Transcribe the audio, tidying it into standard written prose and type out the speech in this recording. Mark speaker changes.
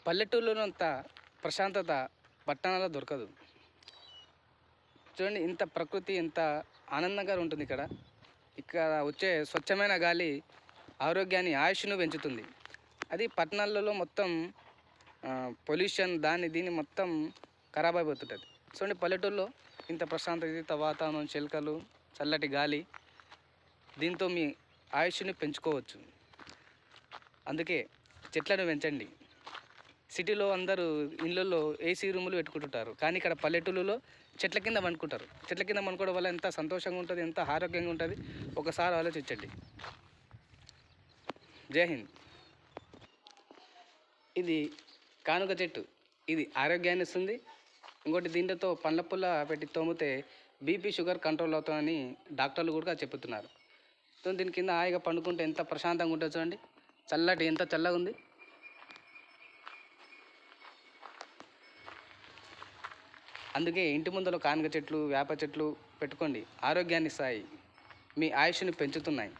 Speaker 1: పల్లెటూళ్ళలోనంత ప్రశాంతత పట్టణాల్లో దొరకదు. చూడండి ఇంత ప్రకృతి ఎంత ఆనందంగా ఉంటుంది ఇక్కడ. ఇక్కడ వచ్చే స్వచ్ఛమైన గాలి ఆరోగ్యాన్ని, ఆయుష్ను పెంచుతుంది. అది పట్టణాలలో మొత్తం పొల్యూషన్ దాన్ని దీన్ని మొత్తం ఖరాబ్ అయిపోతుంటుంది. చూడండి పల్లెటూరులో ఇంత ప్రశాంతత, వాతావరణం, చిలుకలు, చల్లటి గాలి, దీంతో మీ ఆయుష్ని పెంచుకోవచ్చు. అందుకే చెట్లను పెంచండి. సిటీలో అందరూ ఇళ్ళల్లో ఏసీ రూములు పెట్టుకుంటుంటారు, కానీ ఇక్కడ పల్లెటూళ్ళలో చెట్ల కింద పండుకుంటారు. చెట్ల కింద పండుకోవడం వల్ల ఎంత సంతోషంగా ఉంటుంది, ఎంత ఆరోగ్యంగా ఉంటుంది, ఒకసారి ఆలోచించండి. జై హింద్. ఇది కానుక చెట్టు, ఇది ఆరోగ్యాన్ని ఇస్తుంది. ఇంకోటి దీంతో పండ్ల పుల్ల పెట్టి తోమితే బీపీ, షుగర్ కంట్రోల్ అవుతామని డాక్టర్లు కూడా చెప్తున్నారు. సో దీని కింద హాయిగా పండుకుంటే ఎంత ప్రశాంతంగా ఉంటుంది చూడండి. చల్లటి ఎంత చల్లగా ఉంది. అందుకే ఇంటి ముందర కానుక చెట్లు, వేప చెట్లు పెట్టుకోండి. ఆరోగ్యాన్ని ఇస్తాయి, మీ ఆయుష్ని పెంచుతున్నాయి.